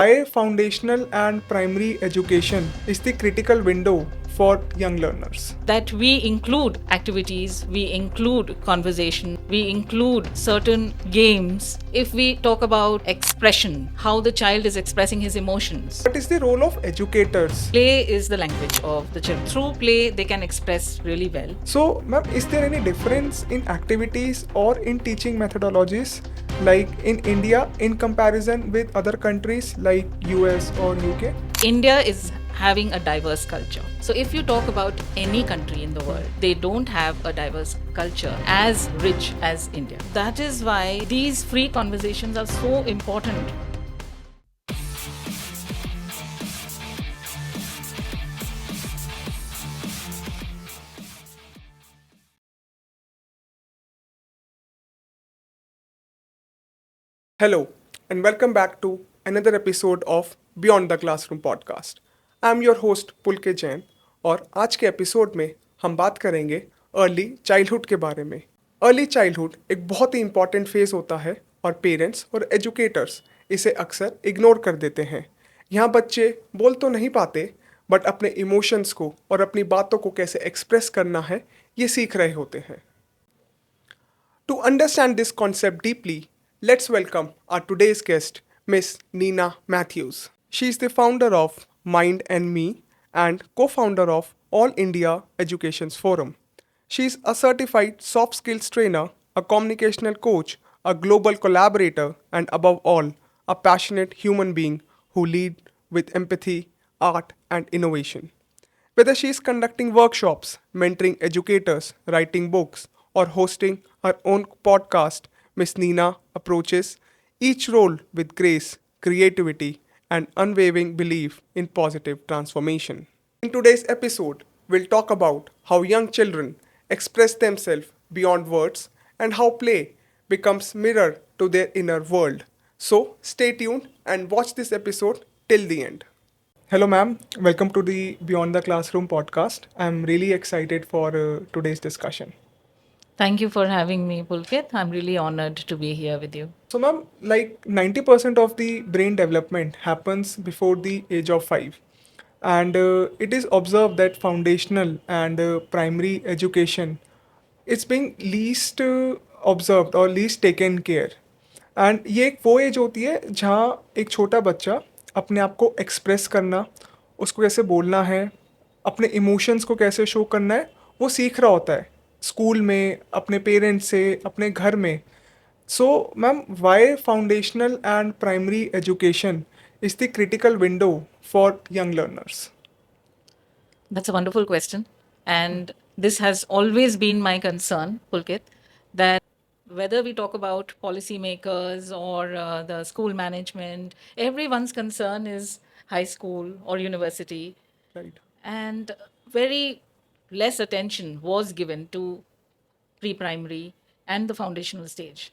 Why foundational and primary education is the critical window for young learners. That we include activities, we include conversation, we include certain games. If we talk about expression, how the child is expressing his emotions. What is the role of educators? Play is the language of the children. Through play, they can express really well. So, ma'am, is there any difference in activities or in teaching methodologies, like in India, in comparison with other countries like US or UK? India is having a diverse culture. So if you talk about any country in the world, they don't have a diverse culture as rich as India. That is why these free conversations are so important. Hello, and welcome back to another episode of Beyond the Classroom podcast. I am your host Pulkit Jain और आज के episode में हम बात करेंगे early childhood के बारे में। अर्ली चाइल्डहुड एक बहुत ही इंपॉर्टेंट फेज़ होता है और पेरेंट्स और एजुकेटर्स इसे अक्सर इग्नोर कर देते हैं। यहाँ बच्चे बोल तो नहीं पाते बट अपने इमोशंस को और अपनी बातों को कैसे एक्सप्रेस करना है ये सीख रहे होते हैं। To understand this concept deeply, let's welcome our today's guest, Miss Neena Mathews. She is the founder of Mind and Me and co-founder of All India Education's Forum. She is a certified soft skills trainer, a communicational coach, a global collaborator, and above all, a passionate human being who leads with empathy, art, and innovation. Whether she is conducting workshops, mentoring educators, writing books, or hosting her own podcast, Miss Neena approaches each role with grace, creativity, and unwavering belief in positive transformation. In today's episode, we'll talk about how young children express themselves beyond words and how play becomes mirror to their inner world. So stay tuned and watch this episode till the end. Hello, ma'am. Welcome to the Beyond the Classroom podcast. I'm really excited for today's discussion. Thank you for having me, Pulkit. I'm really honored to be here with you. So, ma'am, like 90% of the brain development happens before the age of 5. And it is observed that foundational and primary education it's being least observed or least taken care. And ये एक वो as होती है जहाँ एक छोटा बच्चा अपने आप को एक्सप्रेस करना, उसको कैसे बोलना है, अपने इमोशंस को कैसे शो करना है, वो सीख रहा होता है स्कूल में, अपने पेरेंट्स से, अपने घर में। So ma'am, why foundational and primary education is the critical window for young learners? That's a wonderful question. And this has always been my concern, Pulkit, that whether we talk about policymakers or the school management, everyone's concern is high school or university. Right. And very less attention was given to pre primary and the foundational stage.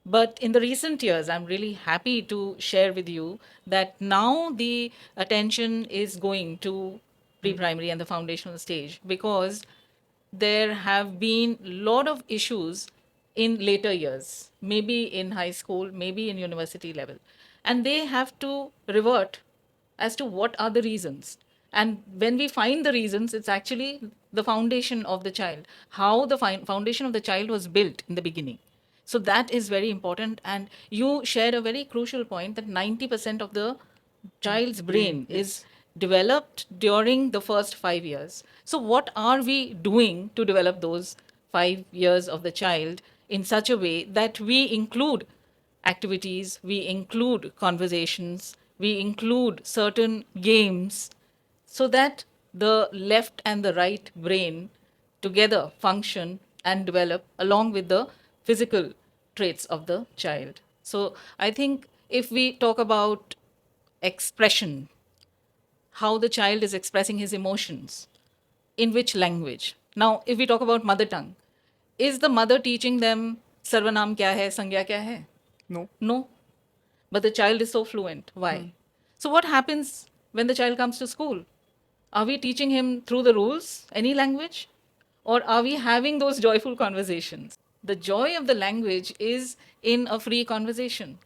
But in the recent years, I'm really happy to share with you that now the attention is going to pre primary and the foundational stage because there have been a lot of issues in later years, maybe in high school, maybe in university level. And they have to revert as to what are the reasons. And when we find the reasons, it's actually the foundation of the child, how the foundation of the child was built in the beginning. So that is very important. And you shared a very crucial point that 90% of the child's brain is developed during the first 5 years. So, what are we doing to develop those 5 years of the child in such a way that we include activities, we include conversations, we include certain games so that the left and the right brain together function and develop along with the physical traits of the child. So I think if we talk about expression, how the child is expressing his emotions, in which language. Now, if we talk about mother tongue, is the mother teaching them sarvanam kya hai, sangya kya hai? No. No. But the child is so fluent. Why? So, what happens when the child comes to school? Are we teaching him through the rules, any language? Or are we having those joyful conversations? The joy of the language is in a free conversation.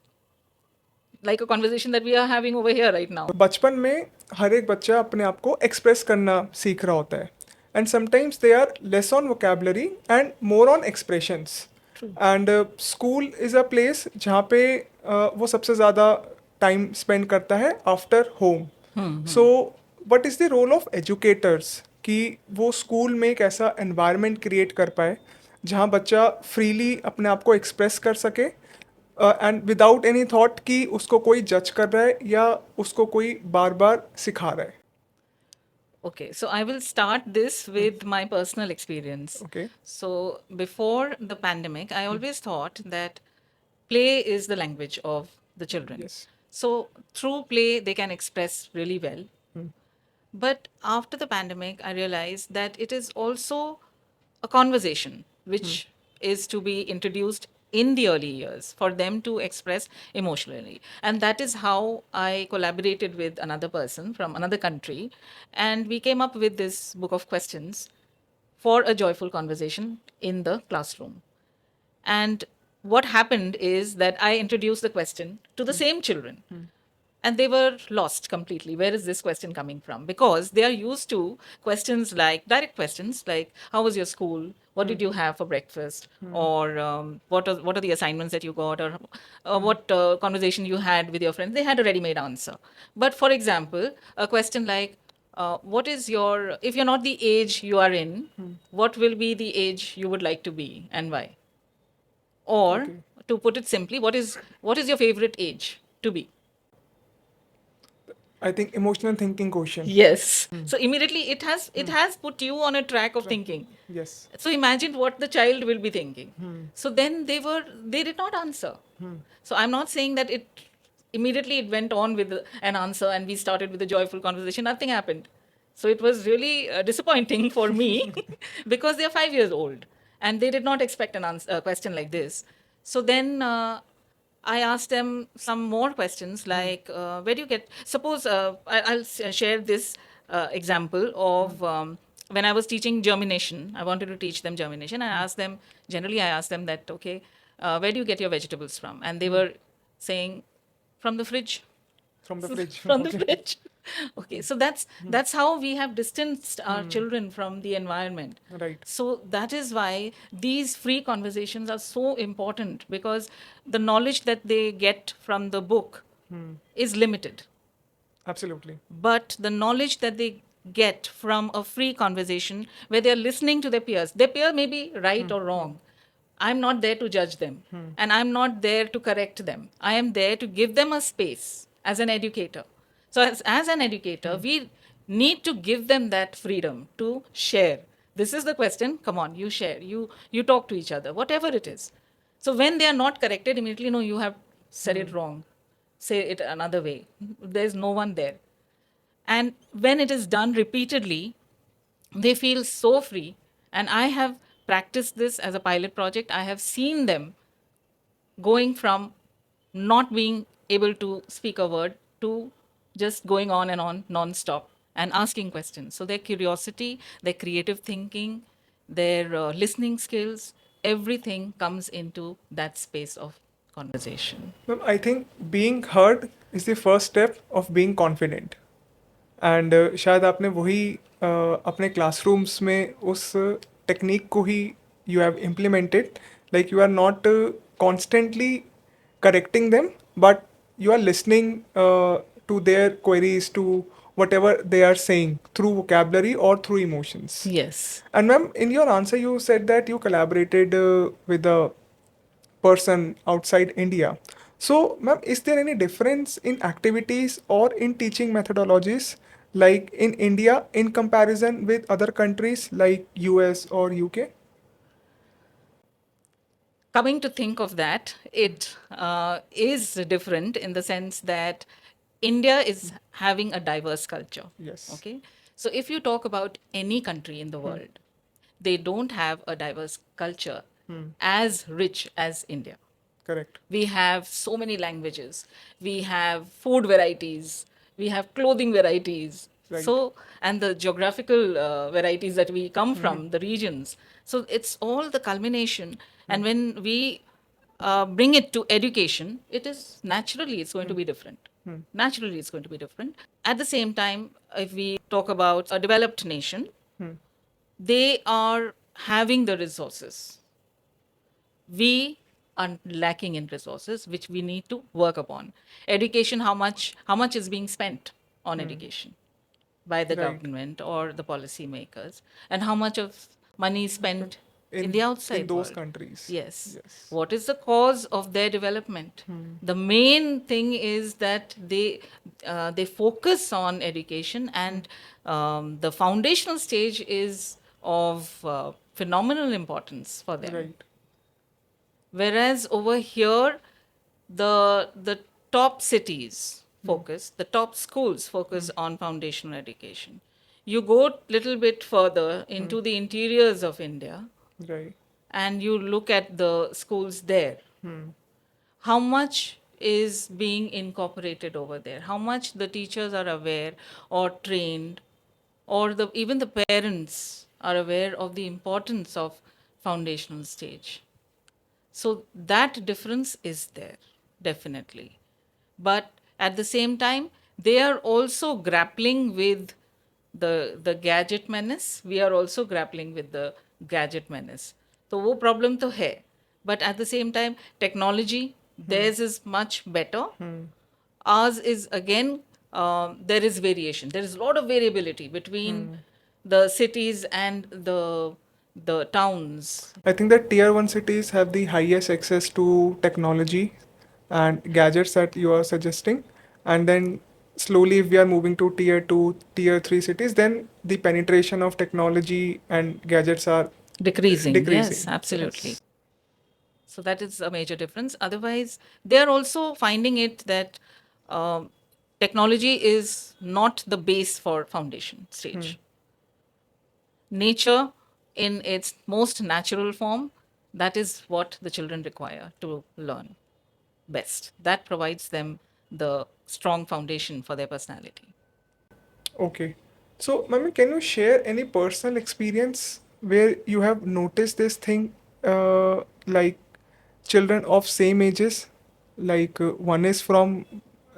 like a conversation that we are having over here right now. बचपन में हर एक बच्चा अपने आप को express करना सीख रहा होता है and sometimes they are less on vocabulary and more on expressions True. And school is a place जहाँ पे वो सबसे ज़्यादा टाइम स्पेंड करता है after home so what is the role of educators कि वो स्कूल में एक ऐसा एनवायरनमेंट क्रिएट कर पाए जहाँ बच्चा फ्रीली अपने आप को एक्सप्रेस कर सके एंड विदाउट एनी थॉट कि उसको कोई जज कर रहा है या उसको कोई बार बार सिखा रहा है. Okay, so I will start this with my personal experience. Okay. So, before the pandemic, I always thought that play is the language of the children. Yes. So, through play, they can express really well. But after the pandemic, I realized that it is also a conversation which is to be introduced in the early years for them to express emotionally. And that is how I collaborated with another person from another country. And we came up with this book of questions for a joyful conversation in the classroom. And what happened is that I introduced the question to the same children. And they were lost completely. Where is this question coming from? Because they are used to questions like direct questions like, how was your school? What did you have for breakfast? Or what are the assignments that you got? Or what conversation you had with your friends? They had a ready made answer. But for example, a question like, what is your, if you're not the age you are in, what will be the age you would like to be and why? Or Okay. to put it simply, what is your favorite age to be? I think emotional thinking question. Yes. So immediately it has put you on a track of thinking. Yes. So imagine what the child will be thinking. So then they did not answer. So I'm not saying that it immediately it went on with an answer and we started with a joyful conversation. Nothing happened. So it was really disappointing for me because they are 5 years old and they did not expect an answer, a question like this. So then I asked them some more questions like, where do you get? Suppose I'll share this example of when I was teaching germination. I wanted to teach them germination. I asked them that, okay, where do you get your vegetables from? And they were saying, from the fridge. From the fridge. From the Okay. fridge. Okay, so that's how we have distanced our children from the environment. Right. So that is why these free conversations are so important because the knowledge that they get from the book is limited. Absolutely. But the knowledge that they get from a free conversation where they're listening to their peer may be right or wrong. I'm not there to judge them and I'm not there to correct them. I am there to give them a space as an educator. So, as an educator, we need to give them that freedom to share. This is the question. Come on, you share. You talk to each other, whatever it is. So, when they are not corrected, immediately, no, you have said it wrong. Say it another way. There's no one there. And when it is done repeatedly, they feel so free. And I have practiced this as a pilot project. I have seen them going from not being able to speak a word to just going on and on non-stop and asking questions. So their curiosity, their creative thinking, their listening skills, everything comes into that space of conversation. Ma'am, I think being heard is the first step of being confident. And शायद आपने वही अपने classrooms में उस technique को ही you have implemented like you are not constantly correcting them but you are listening to their queries to whatever they are saying through vocabulary or through emotions. Yes. And ma'am, in your answer you said that you collaborated with a person outside India. So, ma'am, is there any difference in activities or in teaching methodologies like in India in comparison with other countries like US or UK? Coming to think of that, it is different in the sense that India is having a diverse culture. Yes. Okay. So if you talk about any country in the world, they don't have a diverse culture as rich as India. Correct. We have so many languages, we have food varieties, we have clothing varieties. Right. So, and the geographical varieties that we come from, the regions. So, it's all the culmination. And when we bring it to education, it is naturally it's going to be different. Naturally, it's going to be different. At the same time, if we talk about a developed nation, they are having the resources. We are lacking in resources, which we need to work upon. Education, how much is being spent on education by the Right. government or the policymakers, and how much of money is spent in the In outside those world. countries. Yes. Yes. What is the cause of their development? The main thing is that they focus on education, and the foundational stage is of phenomenal importance for them. Right. Whereas over here, the top cities focus, the top schools focus on foundational education. You go little bit further into the interiors of India, Right. and you look at the schools there. How much is being incorporated over there? How much the teachers are aware or trained, or even the parents are aware of the importance of foundational stage? So that difference is there, definitely. But at the same time, they are also grappling with the gadget menace. We are also grappling with the gadget menace. तो वो problem तो है. But at the same time, technology, theirs is much better. Ours is again, there is variation. There is a lot of variability between the cities and the towns. I think that tier 1 cities have the highest access to technology and gadgets that you are suggesting. And then slowly, if we are moving to tier 2, tier 3 cities, then the penetration of technology and gadgets are Decreasing, yes, decreasing. absolutely. Yes. So that is a major difference. Otherwise, they are also finding it that um, technology is not the base for foundation stage. Nature, in its most natural form, that is what the children require to learn best. That provides them the strong foundation for their personality. Okay. So, Mami, can you share any personal experience where you have noticed this thing, like children of same ages, like one is from,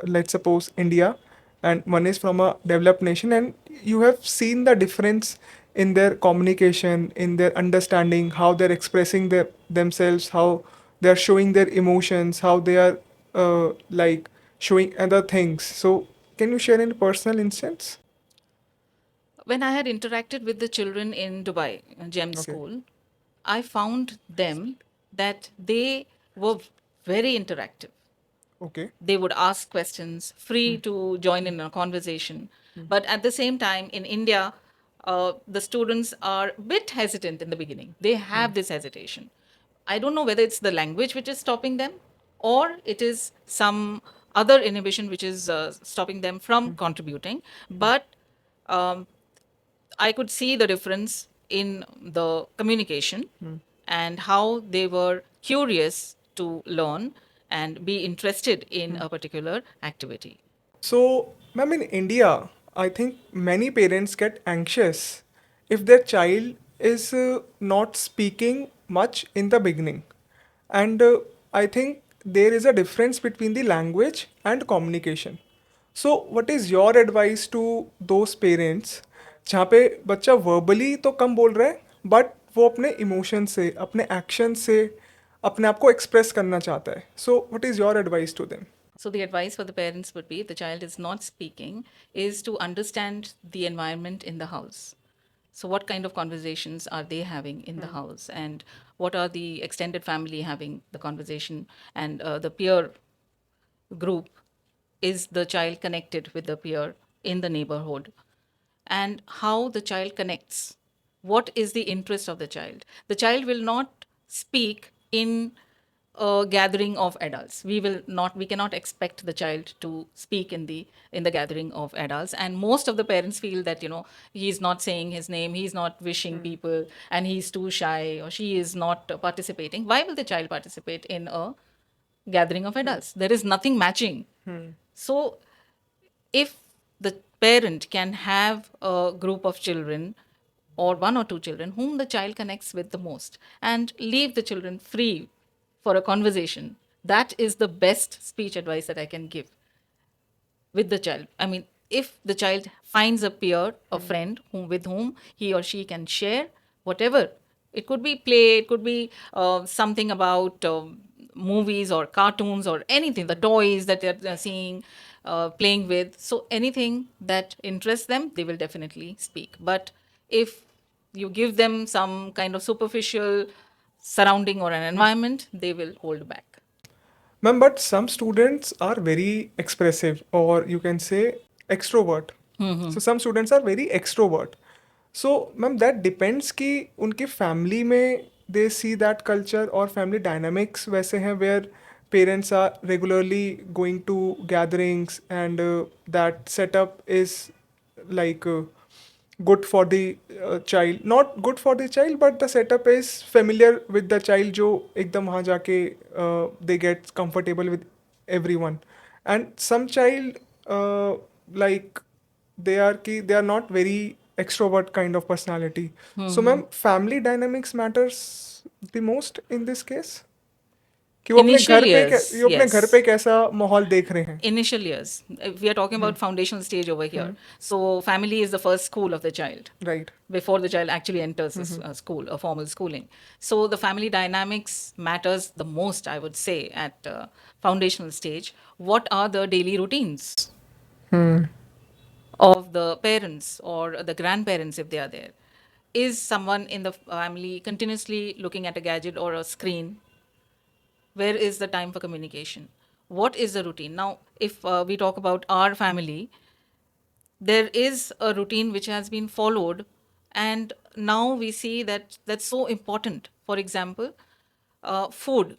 let's suppose, India, and one is from a developed nation, and you have seen the difference in their communication, in their understanding, how they're expressing themselves, how they're showing their emotions, how they are like showing other things. So, can you share any personal instance? When I had interacted with the children in Dubai, GEM Okay. school, I found them that they were very interactive. Okay. They would ask questions, free to join in a conversation. But at the same time, in India, the students are a bit hesitant in the beginning. They have this hesitation. I don't know whether it's the language which is stopping them, or it is some other inhibition which is stopping them from contributing. But um, I could see the difference in the communication and how they were curious to learn and be interested in a particular activity. So, ma'am, in India, I think many parents get anxious if their child is not speaking much in the beginning. And I think there is a difference between the language and communication. So, what is your advice to those parents जहाँ पे बच्चा verbally तो कम बोल रहा है but वो अपने emotion से अपने एक्शन से अपने आप को एक्सप्रेस करना चाहता है so what is your advice to them So, the advice for the parents would be, the child is not speaking, is to understand the environment in the house. So, what kind of conversations are they having in the house? And what are the extended family having the conversation? And the peer group, is the child connected with the peer in the neighborhood? And how the child connects. What is the interest of the child? The child will not speak in a gathering of adults. We cannot expect the child to speak in the gathering of adults. And most of the parents feel that, he's not saying his name, he's not wishing people, and he's too shy, or she is not participating. Why will the child participate in a gathering of adults? There is nothing matching. So if the parent can have a group of children, or one or two children whom the child connects with the most, and leave the children free for a conversation, that is the best speech advice that I can give with the child. I mean, if the child finds a peer, a friend with whom he or she can share whatever, it could be play, it could be something about movies or cartoons or anything, the toys that they're seeing, playing with. So anything that interests them, they will definitely speak. But if you give them some kind of superficial surrounding or an environment, they will hold back. Ma'am, but some students are very expressive, or you can say extrovert. So some students are very extrovert. So, ma'am, that depends कि उनके family में they see that culture or family dynamics वैसे हैं where parents are regularly going to gatherings and that setup is like good for the child, not good for the child but the setup is familiar with the child जो एकदम वहाँ जाके they get comfortable with everyone. And some child like they are not very extrovert kind of personality. So ma'am, family dynamics matters the most in this case कि Initial years, वो अपने घर पे yes. कैसा माहौल देख रहे हैं. Initial years. We are talking about foundational stage over here. So, family is the first school of the child Right. before the child actually enters school, a formal schooling. So, the family dynamics matters the most, I would say, at foundational stage. What are the daily routines of the parents or the grandparents if they are there? Is someone in the family continuously looking at a gadget or a screen? Where is the time for communication? What is the routine? Now, if we talk about our family, there is a routine which has been followed, and now we see that that's so important. For example, food.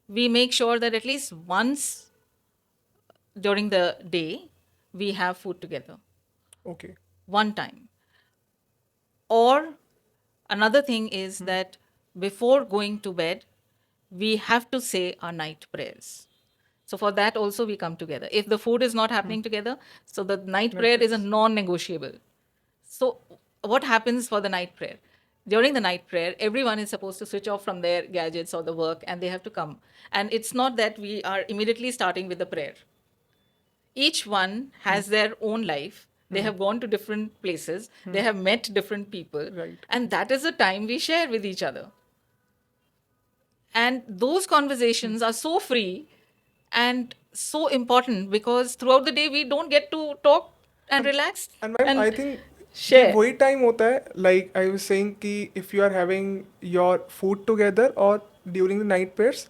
We make sure that at least once during the day we have food together, Okay. one time. Or another thing is that before going to bed, we have to say our night prayers. So for that also we come together. If the food is not happening together, so the night prayer is a non-negotiable. So what happens for the night prayer? During the night prayer, everyone is supposed to switch off from their gadgets or the work and they have to come. And it's not that we are immediately starting with the prayer. Each one has their own life. They have gone to different places. They have met different people. Right. And that is the time we share with each other. And those conversations are so free and so important because throughout the day we don't get to talk and relax And ma'am, and I think ये share. वही time होता है like I was saying कि if you are having your food together or during the night prayers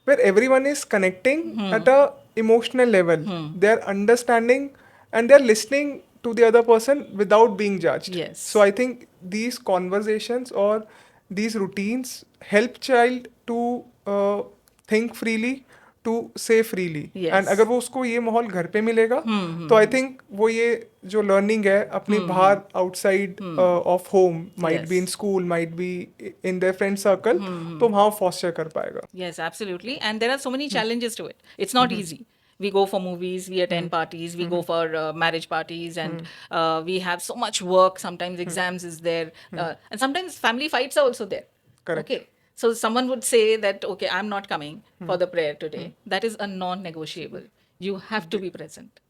where everyone is connecting at a emotional level, they are understanding and they are listening to the other person without being judged. Yes. So I think these conversations or these routines help child to think freely, to say freely. And Yes. अगर वो उसको ये माहौल घर पे मिलेगा तो I think वो ये जो लर्निंग है अपनी बाहर outside of home might be in Yes. School might be in their friend circle तो वहाँ फॉस्टर कर पाएगा. Yes, absolutely. And there are so many challenges to it. It's not easy. We go for movies, we attend parties, we go for marriage parties, and we have so much work. Sometimes exams is there, and sometimes family fights are also there. Correct. Okay. So someone would say that, okay, I'm not coming for the prayer today. That is a non-negotiable. You have to be present.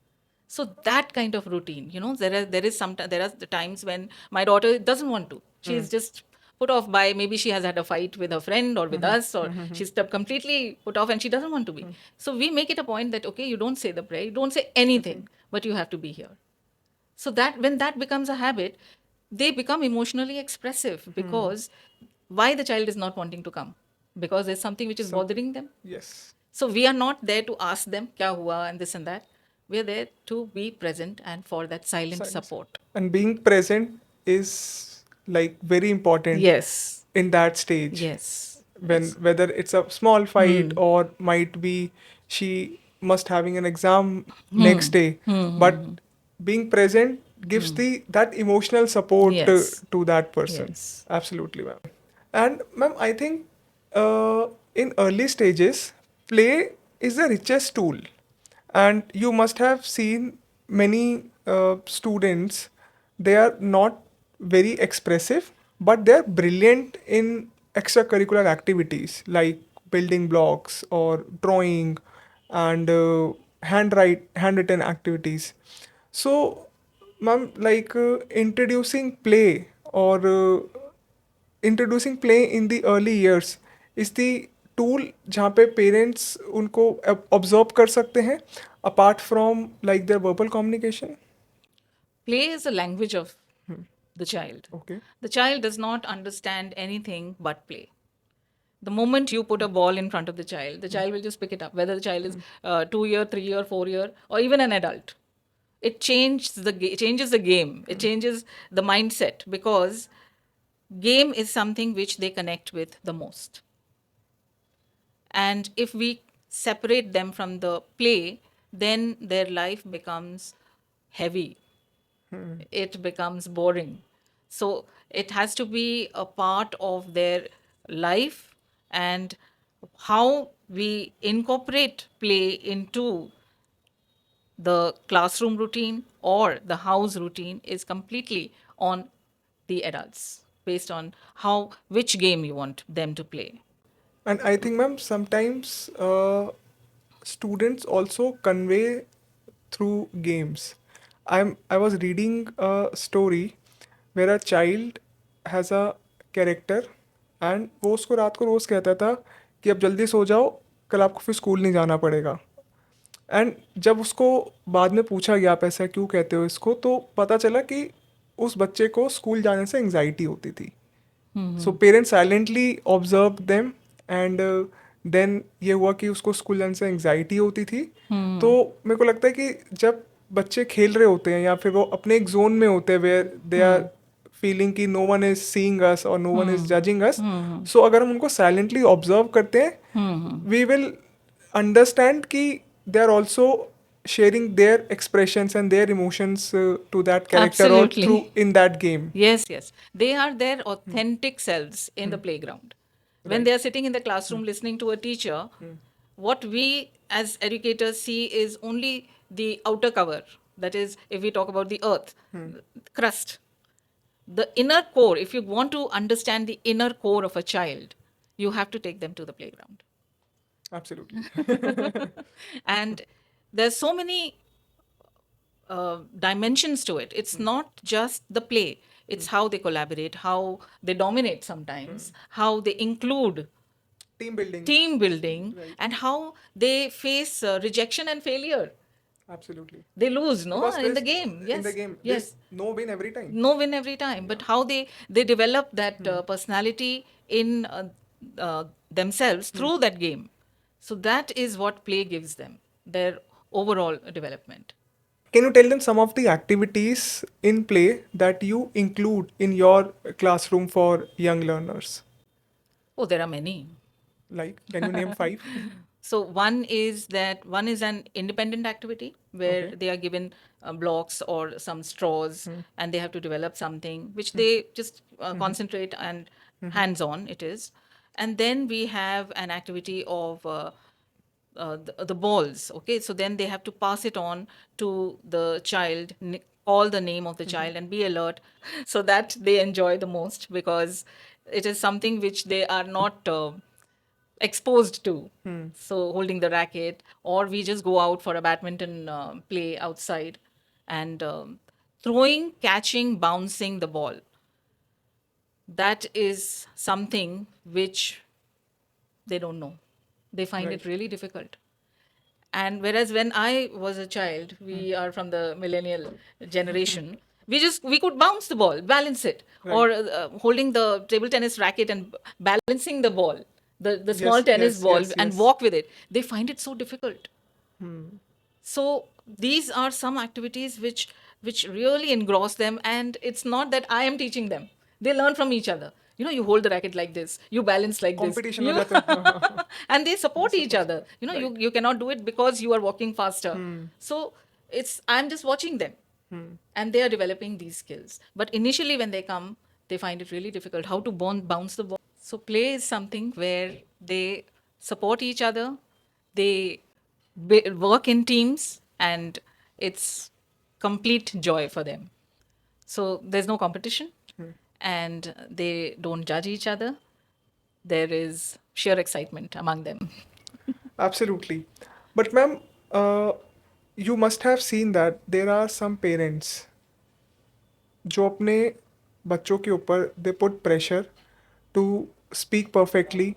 So that kind of routine, there are the times when my daughter doesn't want to. She's just put off by maybe she has had a fight with her friend or with us, or she's completely put off and she doesn't want to be. So we make it a point that okay, you don't say the prayer, you don't say anything, but you have to be here. So that when that becomes a habit, they become emotionally expressive because why the child is not wanting to come? Because there's something which is bothering them. Yes. So we are not there to ask them kya hua and this and that. We are there to be present and for that silent Silence. support. And being present is like very important Yes. in that stage. Yes. When Yes. whether it's a small fight or might be she must having an exam next day, but being present gives the that emotional support Yes. to that person. Yes. Absolutely, ma'am. And ma'am, I think in early stages, play is the richest tool. And you must have seen many students, they are not very expressive, but they are brilliant in extracurricular activities like building blocks or drawing and handwritten activities. So, ma'am, like introducing play in the early years is the tool जहाँ पे parents उनको observe कर सकते हैं apart from like their verbal communication. Play is a language of the child. Okay. The child does not understand anything but play. The moment you put a ball in front of the child will just pick it up, whether the child is 2 year, 3 year, 4 year, or even an adult. It changes the game. It changes the mindset, because game is something which they connect with the most. And if we separate them from the play, then their life becomes heavy. It becomes boring. So it has to be a part of their life, and how we incorporate play into the classroom routine or the house routine is completely on the adults, based on how which game you want them to play. And I think, ma'am, sometimes students also convey through games. I was reading a story where a child has a character and वो उसको रात को रोज कहता था कि अब जल्दी सो जाओ, कल आपको फिर स्कूल नहीं जाना पड़ेगा. एंड जब उसको बाद में पूछा गया आप ऐसा क्यों कहते हो इसको, तो पता चला कि उस बच्चे को स्कूल जाने से एंजाइटी होती थी. So parents silently observe them and then ये हुआ कि उसको स्कूल जाने से एंजाइटी होती थी. तो मेरे को लगता है कि जब बच्चे खेल रहे होते हैं या फिर वो अपने एक जोन में होते हैं वेयर दे आर फीलिंग कि नो वन इज सीइंग अस और नो वन इज जजिंग अस, सो अगर हम उनको साइलेंटली ऑब्जर्व करते हैं वी विल अंडरस्टैंड कि they are also sharing their expressions and their emotions to that character or through Absolutely. in that game. Yes, yes. They are their authentic selves in the playground. When Right. they are sitting in the classroom listening to a teacher, what we as educators see is only the outer cover. That is, if we talk about the earth, crust. The inner core, if you want to understand the inner core of a child, you have to take them to the playground. Absolutely. And there's so many dimensions to it. It's not just the play, it's how they collaborate, how they dominate sometimes, how they include team building, Right. and how they face rejection and failure. Absolutely. They lose, no, Because in the there's game. in the Yes, game yes. there's no win every time. No win every time, but how they develop that personality in themselves through that game. So that is what play gives them, their overall development. Can you tell them some of the activities in play that you include in your classroom for young learners? Oh, there are many. Like, can you name five? So one is an independent activity where Okay. they are given blocks or some straws, and they have to develop something which they just concentrate and hands on it is. And then we have an activity of the balls. Okay, so then they have to pass it on to the child, call the name of the child, and be alert, so that they enjoy the most, because it is something which they are not exposed to. So holding the racket, or we just go out for a badminton play outside, and throwing, catching, bouncing the ball. That is something which they don't know. They find Right. it really difficult. And whereas when I was a child, we are from the millennial generation, we could bounce the ball, balance it, Right. or holding the table tennis racket and balancing the ball, the small Yes, tennis yes, ball, yes, and yes. walk with it. They find it so difficult. So these are some activities which really engross them, and it's not that I am teaching them. They learn from each other. You know, you hold the racket like this, you balance like this, Competition हो you जाता है. and they support This each supports. other. You know, Right. you cannot do it because you are walking faster. So it's I'm just watching them, and they are developing these skills. But initially, when they come, they find it really difficult how to bounce the ball. So play is something where they support each other, they work in teams, and it's complete joy for them. So there's no competition, and they don't judge each other. there is sheer excitement among them. Absolutely. But ma'am, uh, you must have seen that there are some parents जो अपने बच्चों के ऊपर they put pressure to speak perfectly,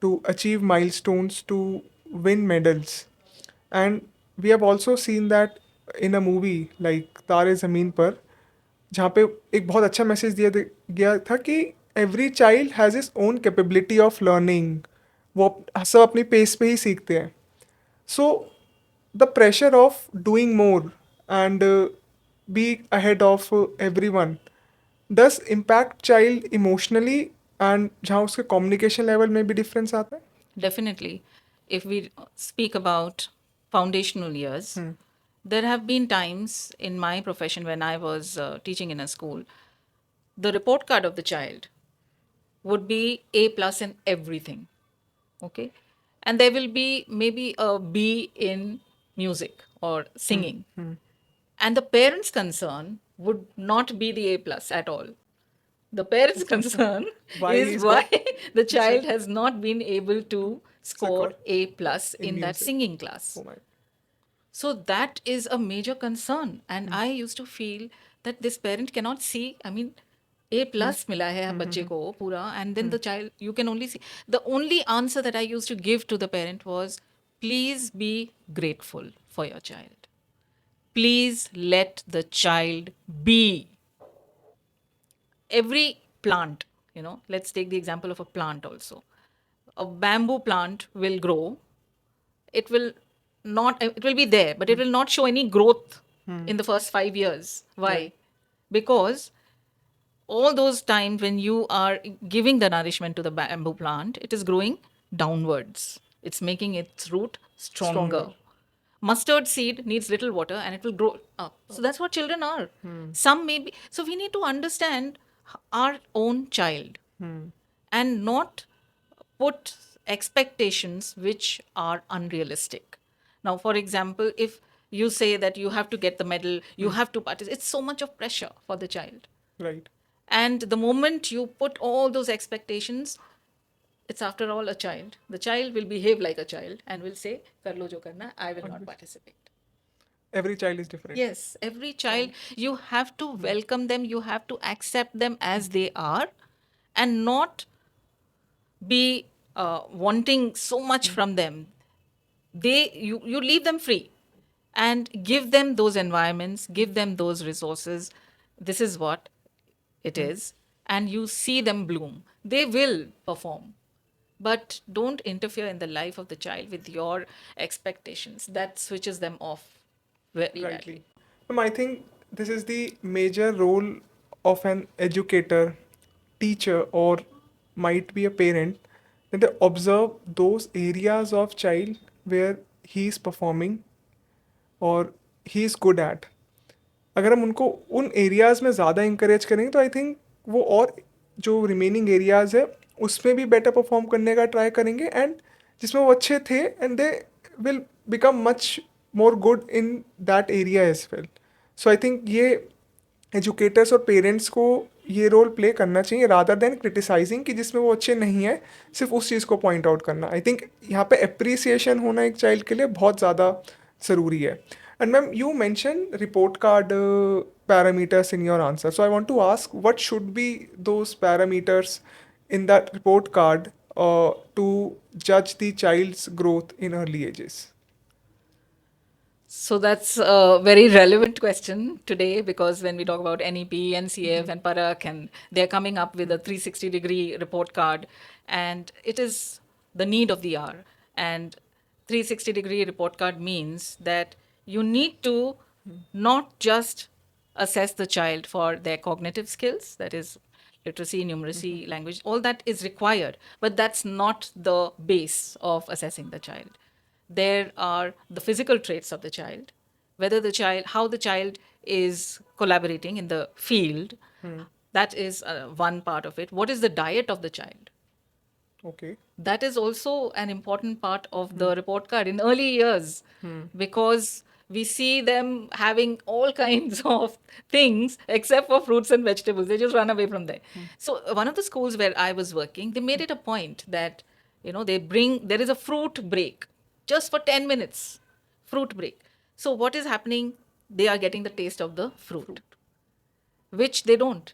to achieve milestones, to win medals. And we have also seen that in a movie like Taare Zameen पर, जहाँ पे एक बहुत अच्छा मैसेज गया था कि every child has is own capability of learning. वो सब अपनी पेस पे ही सीखते हैं. So the pressure of doing more and be ahead of every one does impact child emotionally, and जहाँ उसके कम्युनिकेशन लेवल में भी डिफरेंस आता है. Definitely. If we speak about foundational years, there have been times in my profession when I was teaching in a school, the report card of the child would be A plus in everything. Okay. And there will be maybe a B in music or singing. And the parents' concern would not be the A plus at all. The parents' concern Why is he's why got the this child has not been able to score record A plus in in that music? singing class. Oh my. So that is a major concern. And I used to feel that this parent cannot see, I mean, A plus mila hai bachche ko pura, and then the child, you can only see. The only answer that I used to give to the parent was, please be grateful for your child. Please let the child be. Every plant, let's take the example of a plant also. A bamboo plant will grow. It will not, it will be there, but it will not show any growth in the first 5 years. Why? Right. Because all those times when you are giving the nourishment to the bamboo plant, it is growing downwards. It's making its root Stronger. stronger. Mustard seed needs little water and it will grow up. So that's what children are. Some may be. So we need to understand our own child and not put expectations which are unrealistic. Now, for example, if you say that you have to get the medal, you have to participate, it's so much of pressure for the child. Right. And the moment you put all those expectations, it's after all a child. The child will behave like a child and will say, Kar lo jo karna, I will not participate. Every child is different. Yes, every child, you have to welcome them, you have to accept them as they are, and not be wanting so much from them. You leave them free and give them those environments, give them those resources. This is what it is, and you see them bloom. They will perform, but don't interfere in the life of the child with your expectations. That switches them off very Rightly. badly. I think this is the major role of an educator, teacher, or might be a parent, that they observe those areas of child where he is performing or he is good at. अगर हम उनको उन areas में ज़्यादा encourage करेंगे तो I think वो और जो रिमेनिंग एरियाज़ है उसमें भी बेटर परफॉर्म करने का ट्राई करेंगे, एंड जिसमें वो अच्छे थे and they will become much more good in that area as well. So I think ये एजुकेटर्स और पेरेंट्स को ये रोल प्ले करना चाहिए रादर देन क्रिटिसाइजिंग कि जिसमें वो अच्छे नहीं है सिर्फ उस चीज़ को पॉइंट आउट करना. आई थिंक यहाँ पे अप्रिसिएशन होना एक चाइल्ड के लिए बहुत ज़्यादा ज़रूरी है. And ma'am you mention report card parameters in your answer. So I want to ask what should be those parameters in that report card to judge the child's growth in early ages? So that's a very relevant question today, because when we talk about NEP, NCF, and Parak, and they're coming up with a 360-degree report card, and it is the need of the hour. And 360-degree report card means that you need to not just assess the child for their cognitive skills, that is literacy, numeracy, language, all that is required, but that's not the base of assessing the child. There are the physical traits of the child, whether the child, how the child is collaborating in the field. That is one part of it. What is the diet of the child? Okay. That is also an important part of the report card in early years, because we see them having all kinds of things except for fruits and vegetables. They just run away from there. So one of the schools where I was working, they made it a point that, there is a fruit break just for 10 minutes, fruit break. So what is happening? They are getting the taste of the fruit, which they don't.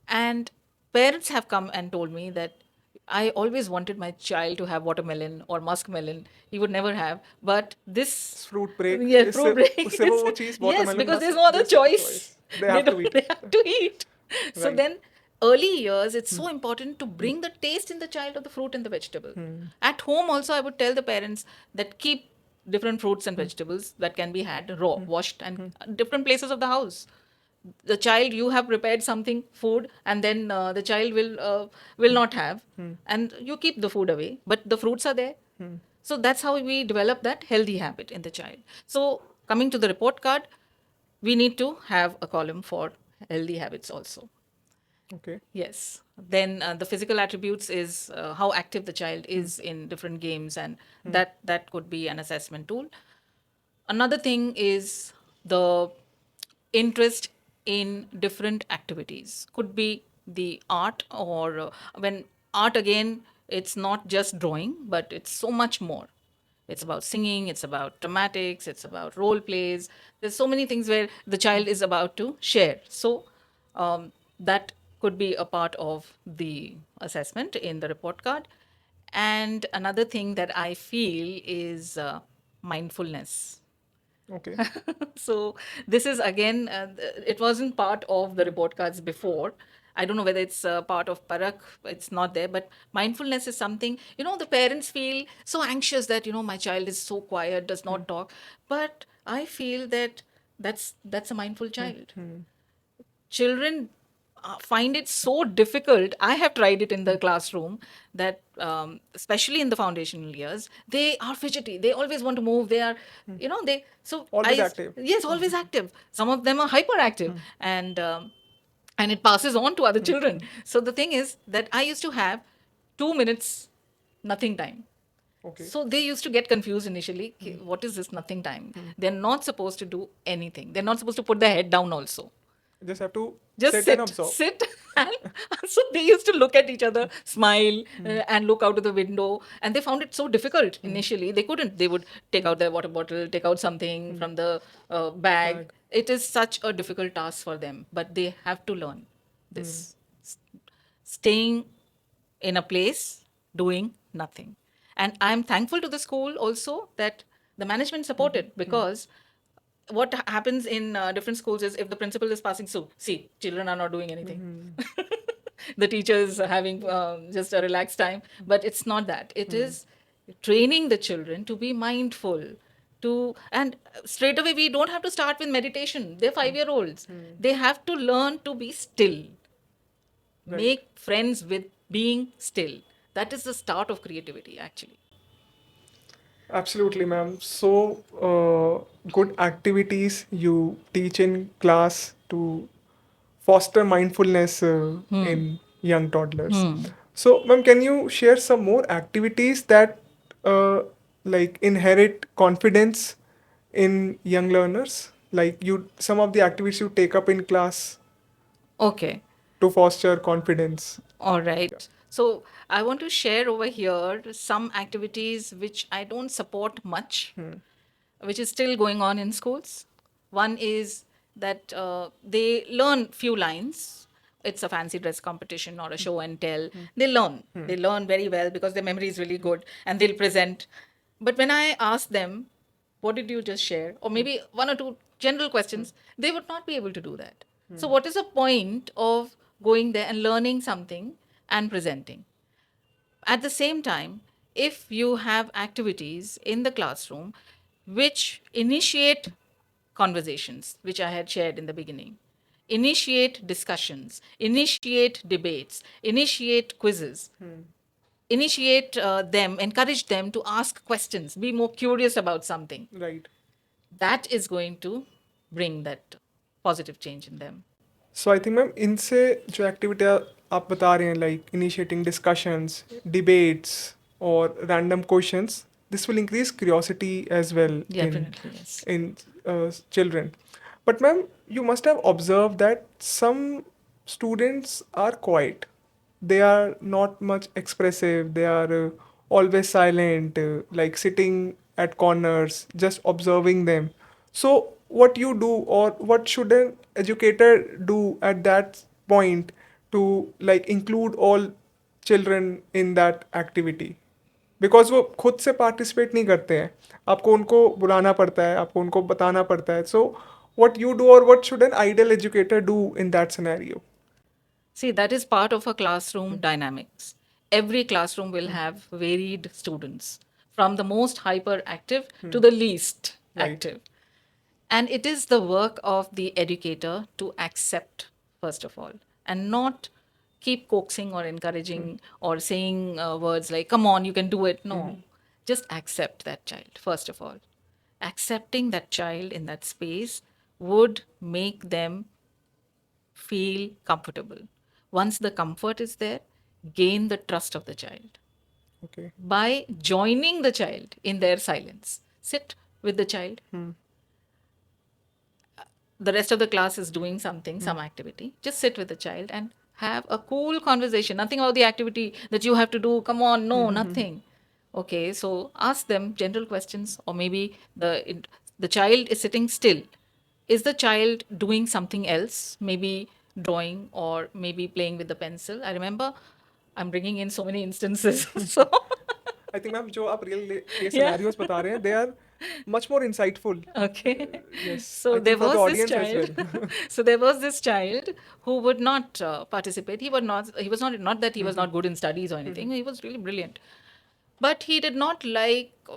And parents have come and told me that I always wanted my child to have watermelon or muskmelon. He would never have. But this, Fruit break yeah, इससे fruit break उससे is, वो चीज़ yes, watermelon because there's मस्त no other there's no choice. choice. They have to eat. They have to eat. So Right. then, early years, it's so important to bring the taste in the child of the fruit and the vegetable. At home, also, I would tell the parents that keep different fruits and vegetables that can be had raw, washed, and different places of the house. The child, you have prepared something food, and then the child will not have, and you keep the food away, but the fruits are there. So that's how we develop that healthy habit in the child. So coming to the report card, we need to have a column for healthy habits also. Okay. Yes. Then the physical attributes is how active the child is in different games, and that could be an assessment tool. Another thing is the interest in different activities. Could be the art, or when art, again, it's not just drawing, but it's so much more. It's about singing, it's about dramatics, it's about role plays. There's so many things where the child is about to share. So that could be a part of the assessment in the report card. And another thing that I feel is mindfulness. Okay. So this is again, it wasn't part of the report cards before. I don't know whether it's part of Parak. It's not there, but mindfulness is something. The parents feel so anxious that my child is so quiet, does not talk. But I feel that that's a mindful child. Children find it so difficult. I have tried it in the classroom, that especially in the foundational years, they are fidgety. They always want to move. They are, they. So Always active. yes, always active. Some of them are hyperactive, and it passes on to other children. So the thing is that I used to have 2 minutes nothing time. Okay. So they used to get confused initially. "Okay, what is this nothing time?" They're not supposed to do anything. They're not supposed to put their head down also. Just have to Just sit and observe. sit. And so they used to look at each other, smile, and look out of the window. And they found it so difficult initially. They couldn't. They would take out their water bottle, take out something from the bag. Bag. It is such a difficult task for them, but they have to learn this. Staying in a place, doing nothing. And I'm thankful to the school also that the management supported, because what happens in different schools is, if the principal is passing, so see, children are not doing anything. The teacher is having just a relaxed time, but it's not that. It is training the children to be mindful. And straight away, we don't have to start with meditation. They're 5-year-olds. They have to learn to be still. Right. Make friends with being still. That is the start of creativity, actually. Absolutely, ma'am. So, good activities you teach in class to foster mindfulness in young toddlers. So, ma'am, can you share some more activities that like inherit confidence in young learners? Like some of the activities you take up in class Okay. to foster confidence. All right. So I want to share over here some activities which I don't support much, which is still going on in schools. One is that they learn few lines. It's a fancy dress competition or a show and tell. They learn. They learn very well because their memory is really good, and they'll present. But when I ask them, what did you just share? Or maybe one or two general questions, they would not be able to do that. So, what is the point of going there and learning something and presenting? At the same time, if you have activities in the classroom which initiate conversations, which I had shared in the beginning, initiate discussions, initiate debates, initiate quizzes, initiate them, encourage them to ask questions, be more curious about something, Right. that is going to bring that positive change in them. So I think ma'am इनसे जो activity आप बता रहे हैं like initiating discussions debates और random questions this will increase curiosity as well Definitely, yes. in children. But ma'am, you must have observed that some students are quiet. They are not much expressive. They are always silent, like sitting at corners, just observing them. So, what you do, or what should an educator do at that point to like include all children in that activity? Because वो खुद से participate नहीं करते हैं, आपको उनको बुलाना पड़ता है, आपको उनको बताना पड़ता है. सो what you do, or what should an ideal educator do in that scenario? See, that is part of a classroom dynamics. Every classroom will have varied students, from the most hyperactive to the least Right. active. And it is the work of the educator to accept, first of all, and not keep coaxing or encouraging or saying words like, come on, you can do it. No, just accept that child, first of all. Accepting that child in that space would make them feel comfortable. Once the comfort is there, gain the trust of the child Okay. by joining the child in their silence. Sit with the child. The rest of the class is doing something, some activity. Just sit with the child and have a cool conversation. Nothing about the activity that you have to do. Come on, no, nothing. Okay, so ask them general questions, or maybe the child is sitting still. Is the child doing something else? Maybe drawing or maybe playing with the pencil. I remember I'm bringing in so many instances. So I think ma'am जो आप real case yeah. Scenarios बता रहे हैं, they are much more insightful. Okay. Yes, So I there think for the was this audience as child. Well. So there was this child who would not participate. He would not. He was not that he was not good in studies or anything. He was really brilliant, but he did not like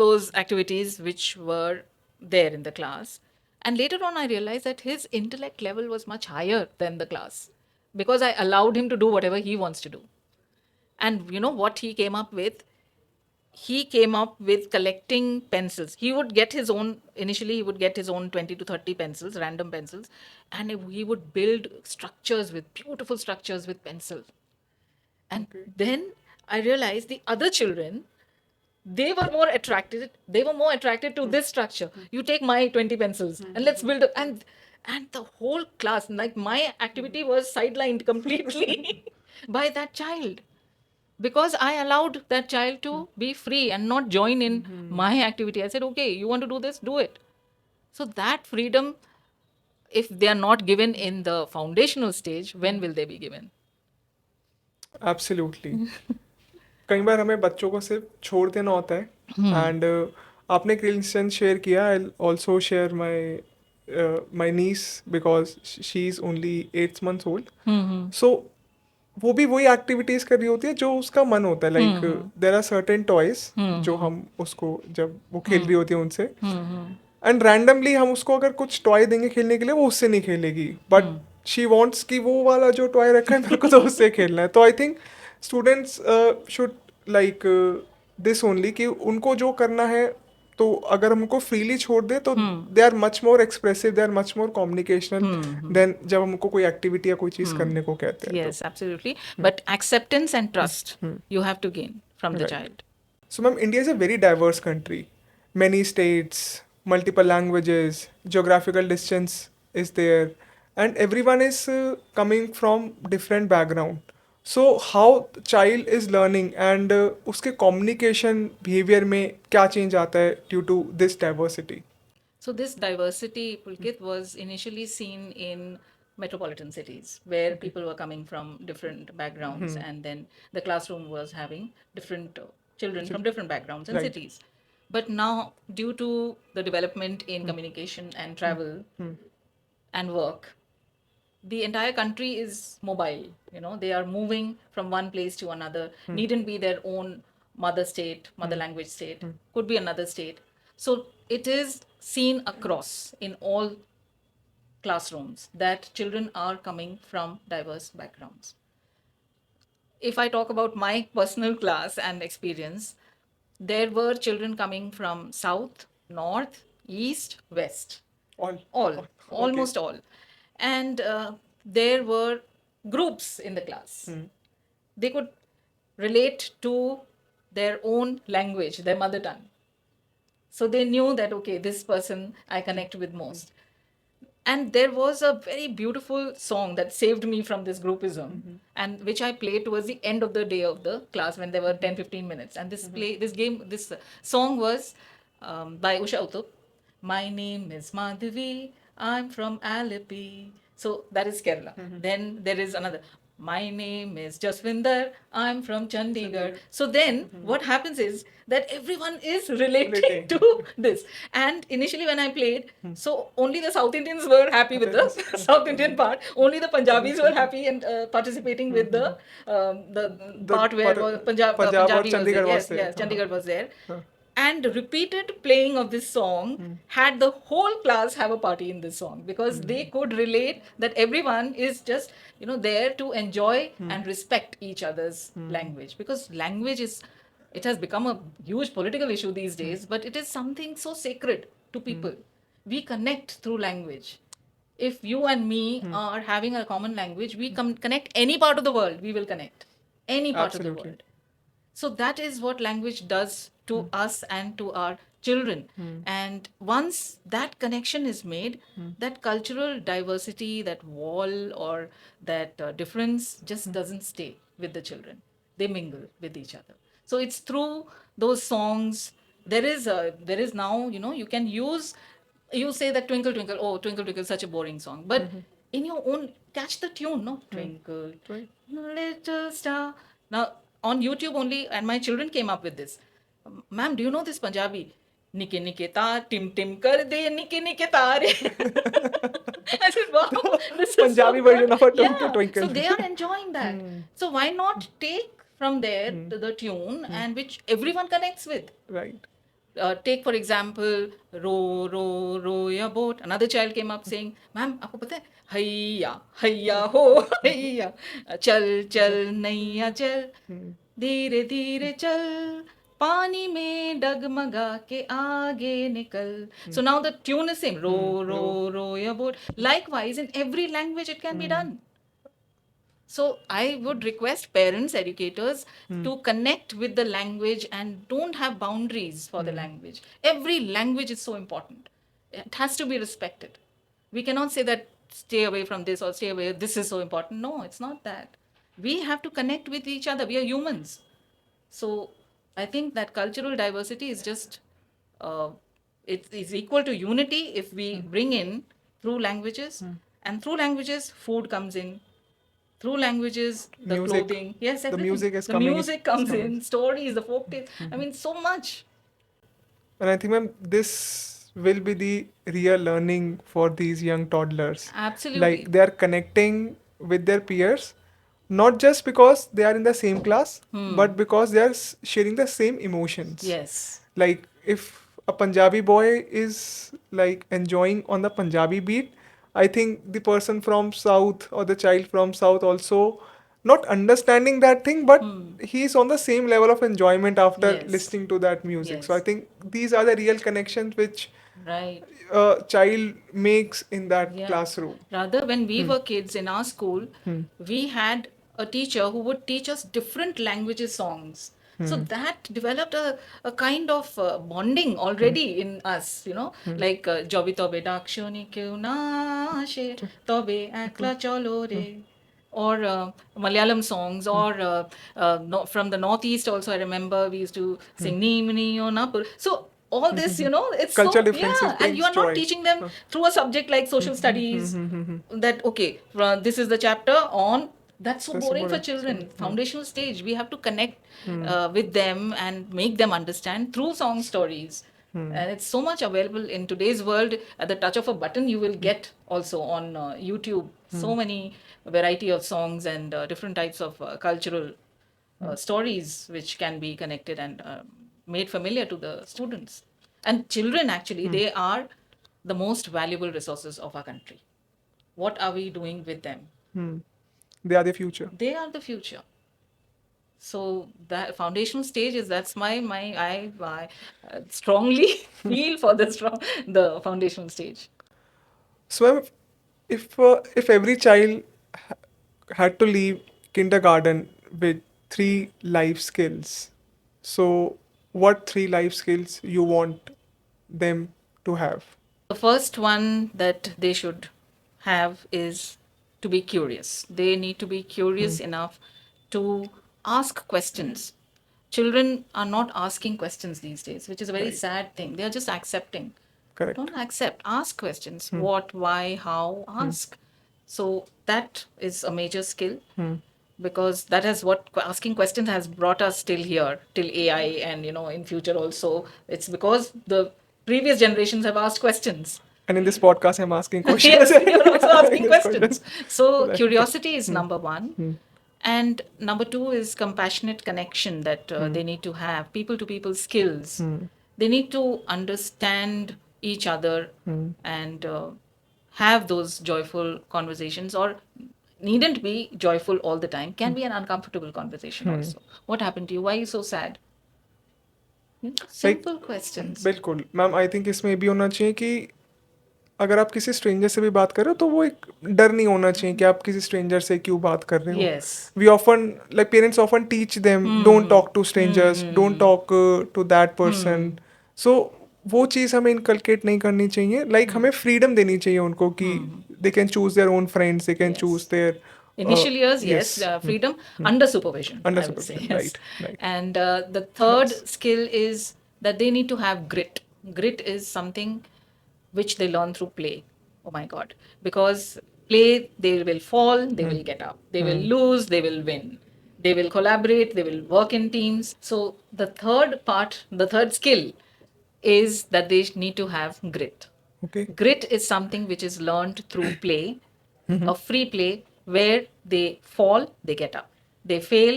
those activities which were there in the class. And later on, I realized that his intellect level was much higher than the class because I allowed him to do whatever he wants to do. And you know what he came up with? He came up with collecting pencils. He would get his own, initially, he would get his own 20 to 30 pencils, random pencils, and he would build structures with beautiful structures with pencil. And Okay. then I realized the other children, they were more attracted to this structure. You take my 20 pencils and let's build a, and the whole class, like my activity was sidelined completely by that child because I allowed that child to be free and not join in my activity. I said, okay, you want to do this, do it. So that freedom, if they are not given in the foundational stage, when will they be given? Absolutely. कई बार हमें बच्चों को सिर्फ छोड़ देना होता है. And आपने एक इंस्टेंस शेयर किया. I also share my niece because she is only 8 months old. So वो भी वही एक्टिविटीज कर रही होती है जो उसका मन होता है. Like there are certain toys जो हम उसको, जब वो खेल रही होती है उनसे, एंड रैंडमली हम उसको अगर कुछ टॉय देंगे खेलने के लिए, वो उससे नहीं खेलेगी. बट शी वॉन्ट्स कि वो वाला जो टॉय रखा है मेरे को तो उससे खेलना है. तो I think students should like this only कि उनको जो करना है, तो अगर हम उनको फ्रीली छोड़ दे तो they are much more expressive, they are much more communicational than जब हम उनको कोई एक्टिविटी या कोई चीज़ करने को कहते हैं. Yes, absolutely. But acceptance and trust you have to gain from the Right. child. So, ma'am, India is a very diverse country. Many states, multiple languages, geographical distance is there, and everyone is coming from different background. So, how the child is learning and उसके communication behavior में क्या change आता है due to this diversity? So this diversity, Pulkit, was initially seen in metropolitan cities where people were coming from different backgrounds, and then the classroom was having different children from different backgrounds and Right. cities. But now, due to the development in communication and travel and work, the entire country is mobile. You know, they are moving from one place to another. Needn't be their own mother state, mother language state, could be another state. So it is seen across in all classrooms that children are coming from diverse backgrounds. If I talk about my personal class and experience, there were children coming from south, north, east, west, all, almost all. And there were groups in the class. They could relate to their own language, their mother tongue. So they knew that, okay, this person I connect with most. And there was a very beautiful song that saved me from this groupism, and which I played towards the end of the day of the class when there were 10-15 minutes. And this song was by Usha Uttup. My name is Madhavi, I'm from Alleppey. So that is Kerala. Then there is another. My name is Jaswinder, I'm from Chandigarh. So then what happens is that everyone is relating to this. And initially when I played, so only the South Indians were happy with the South Indian part. Only the Punjabis were happy and participating with the part where Punjab or Punjabi was there. Chandigarh was Yes, there. yes, Chandigarh was there. And repeated playing of this song had the whole class have a party in this song, because they could relate that everyone is just there to enjoy and respect each other's language, because language is, it has become a huge political issue these days, but it is something so sacred to people. We connect through language. If you and me are having a common language, we connect any part of the world, we will connect any part of the Absolutely. world. So that is what language does to us and to our children. And once that connection is made, that cultural diversity, that wall or that difference just doesn't stay with the children. They mingle with each other. So it's through those songs. There is now, you can use, you say that twinkle twinkle, oh twinkle twinkle, such a boring song, but in your own, catch the tune, no, twinkle little star. Now on YouTube only, and my children came up with this. Ma'am, do you know this Punjabi? Nike nike tar tim tim kar de nike nike tare. I said, wow, this is Punjabi so version good. of a Yeah, twinkle. so they are enjoying that. So why not take from there the tune and which everyone connects with? Right. Take for example, row ya boat. Another child came up saying, ma'am, आपको पता है, हैया हैया हो हैया, चल चल नैया चल, धीरे धीरे चल, पानी में डगमगा के आगे निकल. So now the tune is same, row ya boat. Likewise, in every language it can be done. So I would request parents, educators to connect with the language and don't have boundaries for the language. Every language is so important. It has to be respected. We cannot say that stay away from this or stay away, this is so important. No, it's not that. We have to connect with each other. We are humans. So I think that cultural diversity is just, uh, it is equal to unity if we bring in through languages. And through languages, food comes in. Through languages, the Music. clothing, yes, The everything. music is The coming in. music comes in, stories, the folk tales. I mean, so much. And I think, ma'am, this will be the real learning for these young toddlers. Absolutely. Like they are connecting with their peers, not just because they are in the same class, but because they are sharing the same emotions. Yes. Like if a Punjabi boy is like enjoying on the Punjabi beat, I think the person from South or the child from South also not understanding that thing, but he's on the same level of enjoyment after Yes. listening to that music. So I Yes. think these are the real connections which Right. a child makes in that Yeah. classroom. Rather, when we were kids in our school, we had a teacher who would teach us different languages songs. So that developed a kind of bonding already in us, like Jobi Tobe Dakshoni Kyun Na Ashe Tobe Akla Cholo Re. Or Malayalam songs, or from the Northeast also, I remember we used to sing Nimni Napur. So all this, it's Cultural so, differences yeah, and you brings are not joy. teaching them through a subject like social studies, that, okay, this is the chapter on, that's so That's so boring for boring. children. Foundational stage, we have to connect with them and make them understand through song stories. And it's so much available in today's world. At the touch of a button, you will get also on YouTube so many variety of songs and different types of cultural stories which can be connected and made familiar to the students. And children, actually, they are the most valuable resources of our country. What are we doing with them? They are the future. They are the future. So that foundational stage is, that's I strongly feel for the foundational stage. So if every child had to leave kindergarten with three life skills, So, what three life skills you want them to have? The first one that they should have is to be curious. They need to be curious enough to ask questions. Children are not asking questions these days, which is a very Right. sad thing. They are just accepting. Correct. Don't accept. Ask questions. What, why, how? Ask. So that is a major skill because that is what asking questions has brought us till here, till AI, and in future also. It's because the previous generations have asked questions. And in this podcast, I'm asking questions. Yes, you're also In asking this question. questions. So Right. curiosity is number one. And number two is compassionate connection that they need to have, people to people skills. They need to understand each other and have those joyful conversations, or needn't be joyful all the time, can be an uncomfortable conversation also. What happened to you? Why are you so sad? Like, Simple questions. बिल्कुल ma'am, I think इसमें भी होना चाहिए कि अगर आप किसी stranger से भी बात कर रहे हो तो वो एक डर नहीं होना चाहिए कि आप किसी स्ट्रेंजर से क्यों बात कर रहे हो. Yes. We often like parents often teach them don't talk to strangers, don't talk to that person. So वो चीज़ हमें इनकलकेट नहीं करनी चाहिए. लाइक हमें फ्रीडम देनी चाहिए उनको कि they can choose their own friends, they can choose Yes. Their Initial years, yes, yes, freedom under supervision, under I would say. supervision. Yes. Right, right. And the third skill is that they need to have grit. Grit is something which they learn through play. Oh my God. Because play, they will fall, they will get up. They will lose, they will win. They will collaborate, they will work in teams. So the third skill is that they need to have grit. Okay. Grit is something which is learned through play, a free play where they fall, they get up. They fail,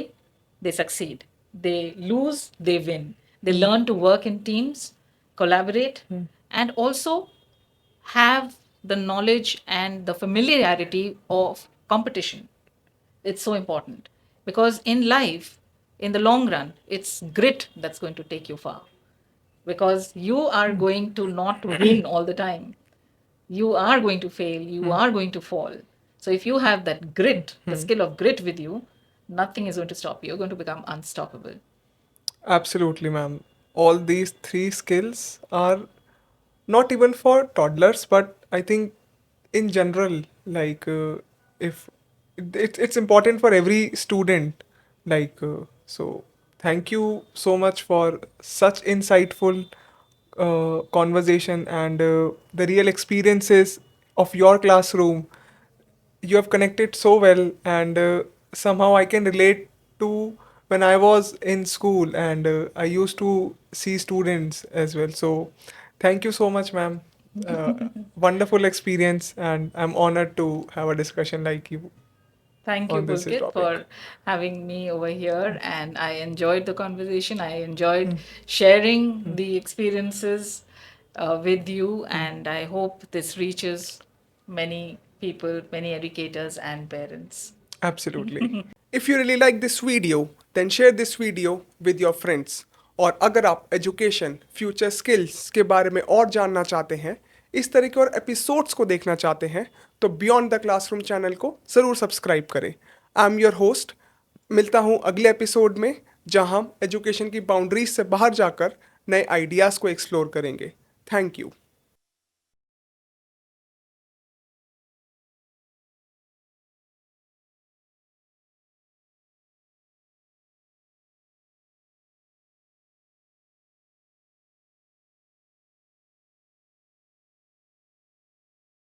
they succeed. They lose, they win. They learn to work in teams, collaborate, and also have the knowledge and the familiarity of competition. It's so important because in life, in the long run, it's grit that's going to take you far because you are going to not win all the time. You are going to fail, you are going to fall. So if you have that grit, the skill of grit with you, nothing is going to stop you. You're going to become unstoppable. Absolutely, ma'am. All these three skills are not even for toddlers, but I think in general, like if it's important for every student. Like so, thank you so much for such insightful conversation and the real experiences of your classroom. You have connected so well, and somehow I can relate to when I was in school, and I used to see students as well. So thank you so much, ma'am. Wonderful experience, and I'm honored to have a discussion like you Thank you, on this Pulkit, topic. for having me over here. And I enjoyed the conversation. I enjoyed sharing the experiences with you. And I hope this reaches many people, many educators, and parents. Absolutely. If you really like this video, then share this video with your friends. और अगर आप education, future skills के बारे में और जानना चाहते हैं, इस तरह के और एपिसोड्स को देखना चाहते हैं, तो बियॉन्ड द क्लासरूम चैनल को ज़रूर सब्सक्राइब करें. आई एम योर होस्ट. मिलता हूँ अगले एपिसोड में, जहाँ हम एजुकेशन की बाउंड्रीज से बाहर जाकर नए आइडियाज़ को एक्सप्लोर करेंगे. Thank you.